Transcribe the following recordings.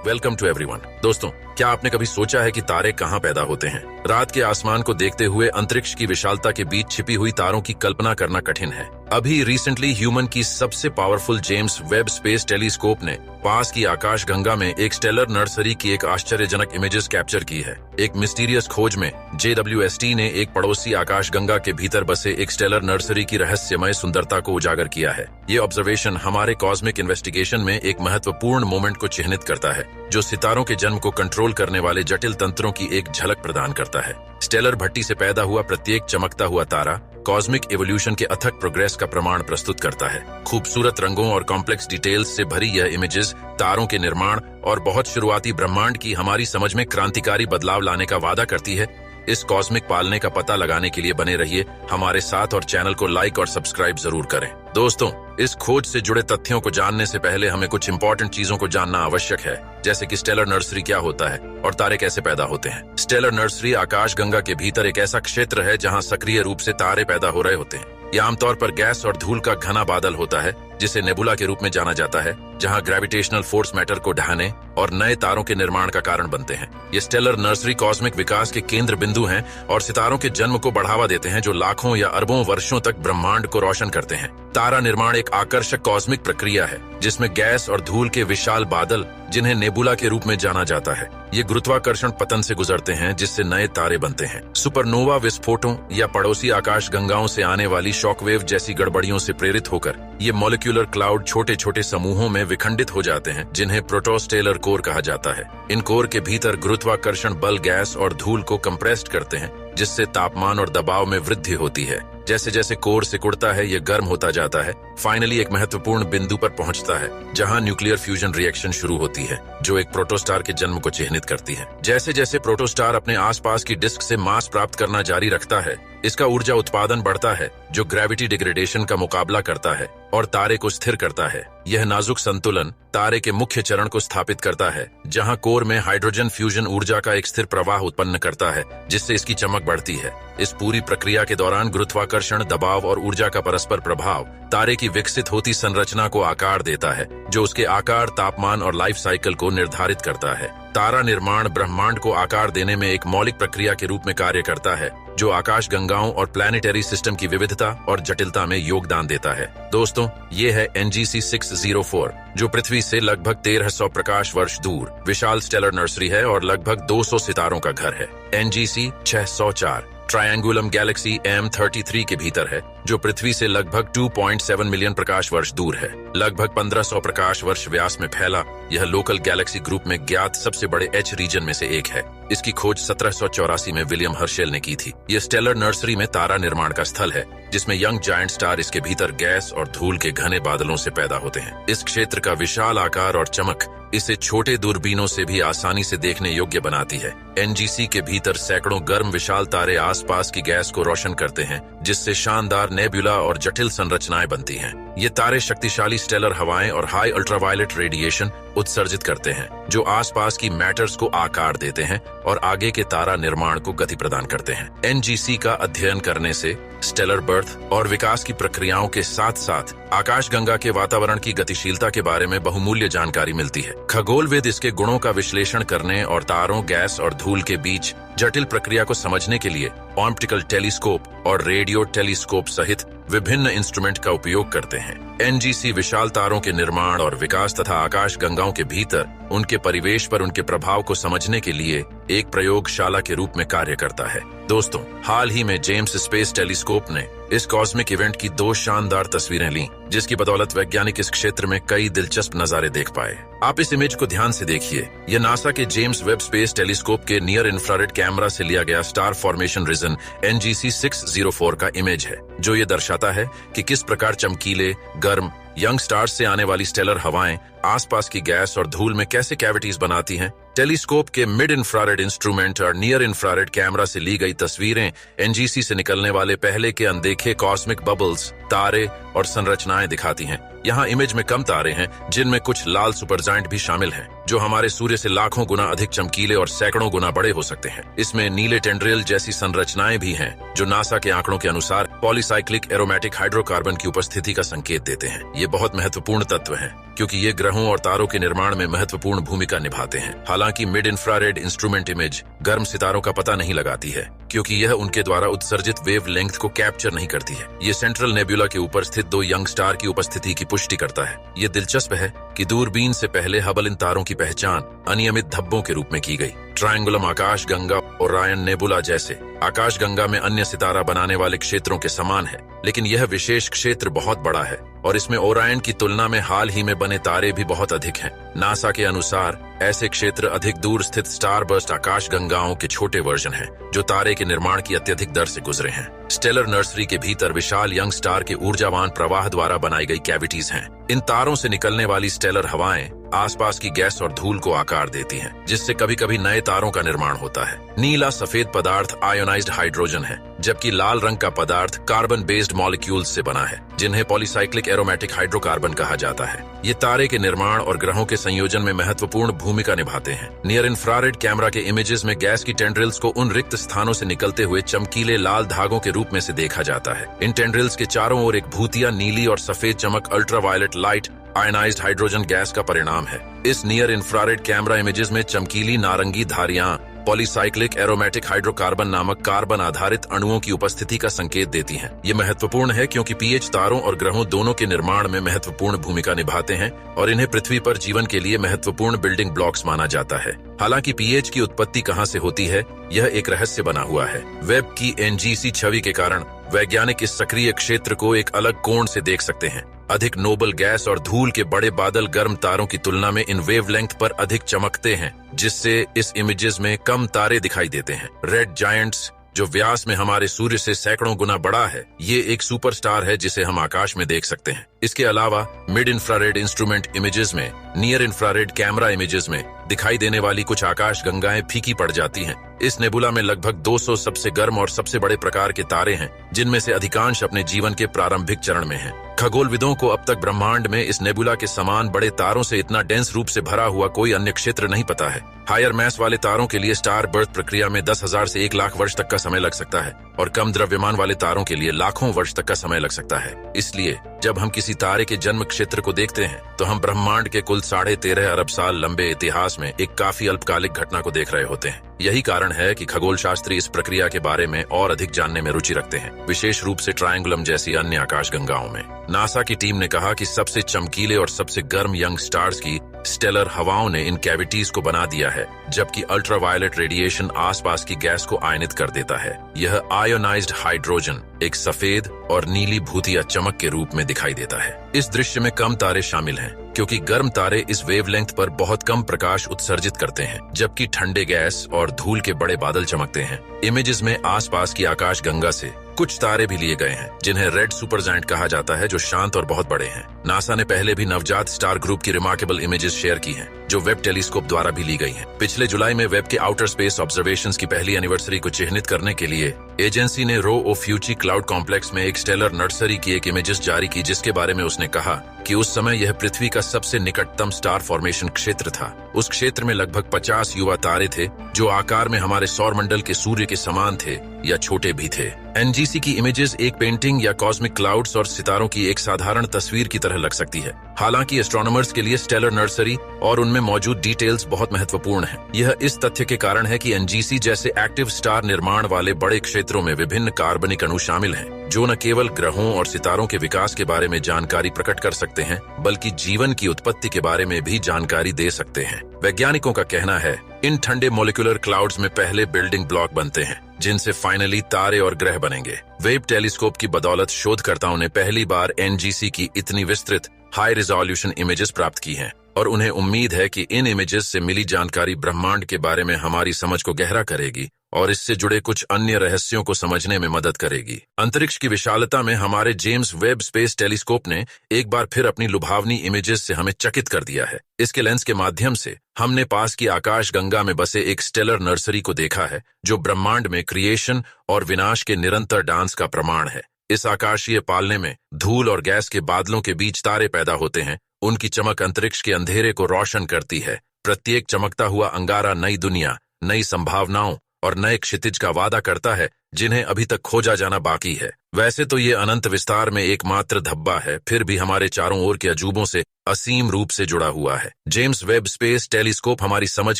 Welcome to everyone. दोस्तों, क्या आपने कभी सोचा है कि तारे कहाँ पैदा होते हैं? रात के आसमान को देखते हुए अंतरिक्ष की विशालता के बीच छिपी हुई तारों की कल्पना करना कठिन है। अभी रिसेंटली ह्यूमन की सबसे powerful James Webb space telescope ने पास की आकाश गंगा में एक स्टेलर नर्सरी की एक आश्चर्यजनक इमेजेस कैप्चर की है। एक मिस्टीरियस खोज में JWST ने एक पड़ोसी आकाश गंगा के भीतर बसे एक स्टेलर नर्सरी की रहस्यमय सुंदरता को उजागर किया है। ये ऑब्जर्वेशन हमारे कॉस्मिक इन्वेस्टिगेशन में एक महत्वपूर्ण मोमेंट को चिन्हित करता है, जो सितारों के जन्म को कंट्रोल करने वाले जटिल तंत्रों की एक झलक प्रदान करता है। स्टेलर भट्टी से पैदा हुआ प्रत्येक चमकता हुआ तारा कॉस्मिक इवोल्यूशन के अथक प्रोग्रेस का प्रमाण प्रस्तुत करता है। खूबसूरत रंगों और कॉम्प्लेक्स डिटेल्स से भरी यह इमेजेस तारों के निर्माण और बहुत शुरुआती ब्रह्मांड की हमारी समझ में क्रांतिकारी बदलाव लाने का वादा करती है। इस कॉस्मिक पालने का पता लगाने के लिए बने रहिए हमारे साथ और चैनल को लाइक और सब्सक्राइब जरूर करें। दोस्तों, इस खोज से जुड़े तथ्यों को जानने से पहले हमें कुछ इंपॉर्टेंट चीजों को जानना आवश्यक है, जैसे कि स्टेलर नर्सरी क्या होता है और तारे कैसे पैदा होते हैं। स्टेलर नर्सरी आकाश गंगा के भीतर एक ऐसा क्षेत्र है जहां सक्रिय रूप से तारे पैदा हो रहे होते हैं। यह आमतौर पर गैस और धूल का घना बादल होता है, जिसे नेबुला के रूप में जाना जाता है, जहां ग्रेविटेशनल फोर्स मैटर को ढहाने और नए तारों के निर्माण का कारण बनते हैं। ये स्टेलर नर्सरी कॉस्मिक विकास के केंद्र बिंदु हैं और सितारों के जन्म को बढ़ावा देते हैं, जो लाखों या अरबों वर्षों तक ब्रह्मांड को रोशन करते हैं। तारा निर्माण एक आकर्षक कॉस्मिक प्रक्रिया है, जिसमें गैस और धूल के विशाल बादल, जिन्हें नेबुला के रूप में जाना जाता है, ये गुरुत्वाकर्षण पतन से गुजरते हैं, जिससे नए तारे बनते हैं। सुपरनोवा विस्फोटों या पड़ोसी आकाश गंगाओं से आने वाली शॉकवेव जैसी गड़बड़ियों से प्रेरित होकर ये मॉलिक्यूलर क्लाउड छोटे छोटे समूहों में विखंडित हो जाते हैं, जिन्हें प्रोटोस्टेलर कोर कहा जाता है। इन कोर के भीतर गुरुत्वाकर्षण बल गैस और धूल को कंप्रेस्ड करते हैं, जिससे तापमान और दबाव में वृद्धि होती है। जैसे जैसे कोर सिकुड़ता है, यह गर्म होता जाता है, फाइनली एक महत्वपूर्ण बिंदु पर पहुंचता है, जहां न्यूक्लियर फ्यूजन रिएक्शन शुरू होती है, जो एक प्रोटोस्टार के जन्म को चिह्नित करती है। जैसे जैसे प्रोटोस्टार अपने आसपास की डिस्क से मास प्राप्त करना जारी रखता है, इसका ऊर्जा उत्पादन बढ़ता है, जो ग्रेविटी डिग्रेडेशन का मुकाबला करता है और तारे को स्थिर करता है। यह नाजुक संतुलन तारे के मुख्य चरण को स्थापित करता है, जहां कोर में हाइड्रोजन फ्यूजन ऊर्जा का एक स्थिर प्रवाह उत्पन्न करता है, जिससे इसकी चमक बढ़ती है। इस पूरी प्रक्रिया के दौरान गुरुत्वाकर्षण, दबाव और ऊर्जा का परस्पर प्रभाव तारे की विकसित होती संरचना को आकार देता है, जो उसके आकार, तापमान और लाइफ साइकिल को निर्धारित करता है। तारा निर्माण ब्रह्मांड को आकार देने में एक मौलिक प्रक्रिया के रूप में कार्य करता है, जो आकाश गंगाओं और प्लैनेटरी सिस्टम की विविधता और जटिलता में योगदान देता है। दोस्तों, ये है NGC 604, जो पृथ्वी से लगभग 1300 प्रकाश वर्ष दूर विशाल स्टेलर नर्सरी है और लगभग 200 सितारों का घर है। NGC 604 ट्रायंगुलम गैलेक्सी M33 के भीतर है, जो पृथ्वी से लगभग 2.7 मिलियन प्रकाश वर्ष दूर है। लगभग 1500 प्रकाश वर्ष व्यास में फैला यह लोकल गैलेक्सी ग्रुप में ज्ञात सबसे बड़े H रीजन में से एक है। इसकी खोज 1784 में विलियम हर्शेल ने की थी। यह स्टेलर नर्सरी में तारा निर्माण का स्थल है, जिसमें यंग जायंट स्टार इसके भीतर गैस और धूल के घने बादलों से पैदा होते हैं। इस क्षेत्र का विशाल आकार और चमक इसे छोटे दूरबीनों से भी आसानी से देखने योग्य बनाती है। NGC के भीतर सैकड़ों गर्म विशाल तारे आसपास की गैस को रोशन करते हैं, जिससे शानदार नेबुला और जटिल संरचनाएं बनती हैं। ये तारे शक्तिशाली स्टेलर हवाएं और हाई अल्ट्रावायलेट रेडिएशन उत्सर्जित करते हैं, जो आसपास की मैटर्स को आकार देते हैं और आगे के तारा निर्माण को गति प्रदान करते हैं। NGC का अध्ययन करने से स्टेलर बर्थ और विकास की प्रक्रियाओं के साथ साथ आकाश गंगा के वातावरण की गतिशीलता के बारे में बहुमूल्य जानकारी मिलती है। खगोलविद इसके गुणों का विश्लेषण करने और तारों, गैस और धूल के बीच जटिल प्रक्रिया को समझने के लिए ऑप्टिकल टेलीस्कोप और रेडियो टेलीस्कोप सहित विभिन्न इंस्ट्रूमेंट का उपयोग करते हैं। NGC विशाल तारों के निर्माण और विकास तथा आकाश गंगाओं के भीतर उनके परिवेश पर उनके प्रभाव को समझने के लिए एक प्रयोगशाला के रूप में कार्य करता है। दोस्तों, हाल ही में जेम्स स्पेस टेलीस्कोप ने इस कॉस्मिक इवेंट की 2 शानदार तस्वीरें लीं, जिसकी बदौलत वैज्ञानिक इस क्षेत्र में कई दिलचस्प नजारे देख पाए। आप इस इमेज को ध्यान से देखिए। यह नासा के जेम्स वेब स्पेस टेलीस्कोप के नियर इंफ्रारेड कैमरा से लिया गया स्टार फॉर्मेशन रीजन NGC 604 का इमेज है, जो ये दर्शाता है कि किस प्रकार चमकीले, गर्म, यंग स्टार्स से आने वाली स्टेलर हवाएं आसपास की गैस और धूल में कैसे कैविटीज बनाती हैं। टेलीस्कोप के मिड इंफ्रारेड इंस्ट्रूमेंट और नियर इंफ्रारेड कैमरा से ली गई तस्वीरें NGC से निकलने वाले पहले के अनदेखे कॉस्मिक बबल्स, तारे और संरचनाएं दिखाती हैं। यहाँ इमेज में कम तारे हैं, जिनमें कुछ लाल सुपरजायंट भी शामिल हैं, जो हमारे सूर्य से लाखों गुना अधिक चमकीले और सैकड़ों गुना बड़े हो सकते हैं। इसमें नीले टेंड्रिल जैसी संरचनाएं भी हैं, जो नासा के आंकड़ों के अनुसार पॉलीसाइक्लिक एरोमेटिक हाइड्रोकार्बन की उपस्थिति का संकेत देते हैं। ये बहुत महत्वपूर्ण तत्व हैं, क्योंकि ये ग्रहों और तारों के निर्माण में महत्वपूर्ण भूमिका निभाते हैं। हालांकि मिड इंफ्रारेड इंस्ट्रूमेंट इमेज गर्म सितारों का पता नहीं लगाती है, क्योंकि यह उनके द्वारा उत्सर्जित वेव लेंथ को कैप्चर नहीं करती है। ये सेंट्रल नेबुला के ऊपर स्थित 2 यंग स्टार की उपस्थिति की पुष्टि करता है। ये दिलचस्प है कि दूरबीन से पहले हबल इन तारों की पहचान अनियमित धब्बों के रूप में की गई। ट्रायंगुलम आकाशगंगा और ओरायन नेबुला जैसे आकाशगंगा में अन्य सितारा बनाने वाले क्षेत्रों के समान है, लेकिन यह विशेष क्षेत्र बहुत बड़ा है और इसमें ओरायन की तुलना में हाल ही में बने तारे भी बहुत अधिक हैं। नासा के अनुसार ऐसे क्षेत्र अधिक दूर स्थित स्टारबर्स्ट आकाशगंगाओं के छोटे वर्जन हैं, जो तारे के निर्माण की अत्यधिक दर से गुजरे हैं। स्टेलर नर्सरी के भीतर विशाल यंग स्टार के ऊर्जावान प्रवाह द्वारा बनाई गई कैविटीज हैं। इन तारों से निकलने वाली स्टेलर हवाएं आसपास की गैस और धूल को आकार देती हैं, जिससे कभी कभी नए तारों का निर्माण होता है। नीला सफेद पदार्थ आयोनाइज्ड हाइड्रोजन है, जबकि लाल रंग का पदार्थ कार्बन बेस्ड मॉलिक्यूल्स से बना है, जिन्हें पॉलीसाइक्लिक एरोमेटिक हाइड्रोकार्बन कहा जाता है। ये तारे के निर्माण और ग्रहों के संयोजन में महत्वपूर्ण भूमिका निभाते हैं। नियर इंफ्रारेड कैमरा के इमेजेस में गैस की टेंड्रिल्स को उन रिक्त स्थानों से निकलते हुए चमकीले लाल धागों के रूप में से देखा जाता है। इन टेंड्रिल्स के चारों ओर एक भूतिया नीली और सफेद चमक ultraviolet light ionised hydrogen gas का परिणाम है। इस नियर इंफ्रारेड कैमरा इमेजेस में चमकीली नारंगी धारियां पॉलीसाइक्लिक एरोमेटिक हाइड्रोकार्बन नामक कार्बन आधारित अणुओं की उपस्थिति का संकेत देती हैं। ये महत्वपूर्ण है क्योंकि पीएच तारों और ग्रहों दोनों के निर्माण में महत्वपूर्ण भूमिका निभाते हैं और इन्हें पृथ्वी पर जीवन के लिए महत्वपूर्ण बिल्डिंग ब्लॉक्स माना जाता है। हालांकि पीएच की उत्पत्ति कहां से होती है, यह एक रहस्य बना हुआ है। वेब की एनजीसी छवि के कारण वैज्ञानिक इस सक्रिय क्षेत्र को एक अलग कोण से देख सकते हैं। अधिक नोबल गैस और धूल के बड़े बादल गर्म तारों की तुलना में इन वेवलेंथ पर अधिक चमकते हैं, जिससे इस इमेजेस में कम तारे दिखाई देते हैं। रेड जायंट्स, जो व्यास में हमारे सूर्य से सैकड़ों गुना बड़ा है, ये एक सुपरस्टार है जिसे हम आकाश में देख सकते हैं। इसके अलावा मिड इंफ्रारेड इंस्ट्रूमेंट इमेजेस में, नियर इंफ्रारेड कैमरा इमेजेस में दिखाई देने वाली कुछ आकाश गंगाएं फीकी पड़ जाती हैं। इस नेबुला में लगभग 200 सबसे गर्म और सबसे बड़े प्रकार के तारे हैं, जिनमें से अधिकांश अपने जीवन के प्रारंभिक चरण में हैं। खगोलविदों को अब तक ब्रह्मांड में इस नेबुला के समान बड़े तारों से इतना डेंस रूप से भरा हुआ कोई अन्य क्षेत्र नहीं पता है। हायर मैस वाले तारों के लिए स्टार बर्थ प्रक्रिया में 10,000 से 1 लाख वर्ष तक का समय लग सकता है और कम द्रव्यमान वाले तारों के लिए लाखों वर्ष तक का समय लग सकता है। इसलिए जब हम किसी तारे के जन्म क्षेत्र को देखते हैं, तो हम ब्रह्मांड के कुल 13.5 अरब साल लंबे इतिहास में एक काफी अल्पकालिक घटना को देख रहे होते हैं। यही कारण है कि खगोल शास्त्री इस प्रक्रिया के बारे में और अधिक जानने में रुचि रखते हैं, विशेष रूप से ट्रायंगुलम जैसी अन्य आकाशगंगाओं में। नासा की टीम ने कहा कि सबसे चमकीले और सबसे गर्म यंग स्टार्स की स्टेलर हवाओं ने इन कैविटीज को बना दिया है, जबकि अल्ट्रावायलेट रेडिएशन आसपास की गैस को आयनित कर देता है। यह आयोनाइज्ड हाइड्रोजन एक सफेद और नीली भूतिया चमक के रूप में दिखाई देता है। इस दृश्य में कम तारे शामिल हैं, क्योंकि गर्म तारे इस वेवलेंथ पर बहुत कम प्रकाश उत्सर्जित करते हैं, जबकि ठंडे गैस और धूल के बड़े बादल चमकते हैं। इमेजेस में आसपास की आकाशगंगा से कुछ तारे भी लिए गए हैं, जिन्हें रेड सुपरजायंट कहा जाता है, जो शांत और बहुत बड़े हैं। नासा ने पहले भी नवजात स्टार ग्रुप की रिमार्केबल इमेजेस शेयर की हैं, जो वेब टेलीस्कोप द्वारा भी ली गई हैं। पिछले जुलाई में वेब के आउटर स्पेस ऑब्जर्वेशंस की पहली एनिवर्सरी को चिह्नित करने के लिए एजेंसी ने रो ओफ्यूची क्लाउड कॉम्प्लेक्स में एक स्टेलर नर्सरी की एक इमेजेस जारी की, जिसके बारे में उसने कहा कि उस समय यह पृथ्वी का सबसे निकटतम स्टार फॉर्मेशन क्षेत्र था। उस क्षेत्र में लगभग 50 युवा तारे थे, जो आकार में हमारे सौरमंडल के सूर्य के समान थे या छोटे भी थे। एनजीसी की इमेजेस एक पेंटिंग या कॉस्मिक क्लाउड्स और सितारों की एक साधारण तस्वीर की तरह लग सकती है। हालांकि एस्ट्रोनॉमर्स के लिए स्टेलर नर्सरी और उनमें मौजूद डिटेल्स बहुत महत्वपूर्ण हैं। यह इस तथ्य के कारण है कि एनजीसी जैसे एक्टिव स्टार निर्माण वाले बड़े क्षेत्रों में विभिन्न कार्बनिक अणु शामिल हैं, जो न केवल ग्रहों और सितारों के विकास के बारे में जानकारी प्रकट कर सकते हैं, बल्कि जीवन की उत्पत्ति के बारे में भी जानकारी दे सकते हैं। वैज्ञानिकों का कहना है, इन ठंडे मोलिकुलर क्लाउड्स में पहले बिल्डिंग ब्लॉक बनते हैं, जिनसे फाइनली तारे और ग्रह बनेंगे। वेब टेलीस्कोप की बदौलत शोधकर्ताओं ने पहली बार एनजीसी की इतनी विस्तृत हाई रिजोल्यूशन इमेजेस प्राप्त की हैं, और उन्हें उम्मीद है कि इन इमेजेस से मिली जानकारी ब्रह्मांड के बारे में हमारी समझ को गहरा करेगी और इससे जुड़े कुछ अन्य रहस्यों को समझने में मदद करेगी। अंतरिक्ष की विशालता में हमारे जेम्स वेब स्पेस टेलीस्कोप ने एक बार फिर अपनी लुभावनी इमेजेस से हमें चकित कर दिया है। इसके लेंस के माध्यम से हमने पास की आकाशगंगा में बसे एक स्टेलर नर्सरी को देखा है, जो ब्रह्मांड में क्रिएशन और विनाश के निरंतर डांस का प्रमाण है। इस आकाशीय पालने में धूल और गैस के बादलों के बीच तारे पैदा होते हैं। उनकी चमक अंतरिक्ष के अंधेरे को रोशन करती है। प्रत्येक चमकता हुआ अंगारा नई दुनिया, नई संभावनाओं और नए क्षितिज का वादा करता है, जिन्हें अभी तक खोजा जाना बाकी है। वैसे तो ये अनंत विस्तार में एकमात्र धब्बा है, फिर भी हमारे चारों ओर के अजूबों से असीम रूप से जुड़ा हुआ है। जेम्स वेब स्पेस टेलीस्कोप हमारी समझ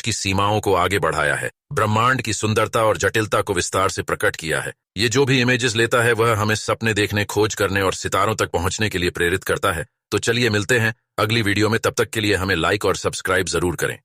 की सीमाओं को आगे बढ़ाया है, ब्रह्मांड की सुंदरता और जटिलता को विस्तार से प्रकट किया है। ये जो भी इमेजेस लेता है वह हमें सपने देखने, खोज करने और सितारों तक पहुंचने के लिए प्रेरित करता है। तो चलिए मिलते हैं अगली वीडियो में, तब तक के लिए हमें लाइक और सब्सक्राइब जरूर करें।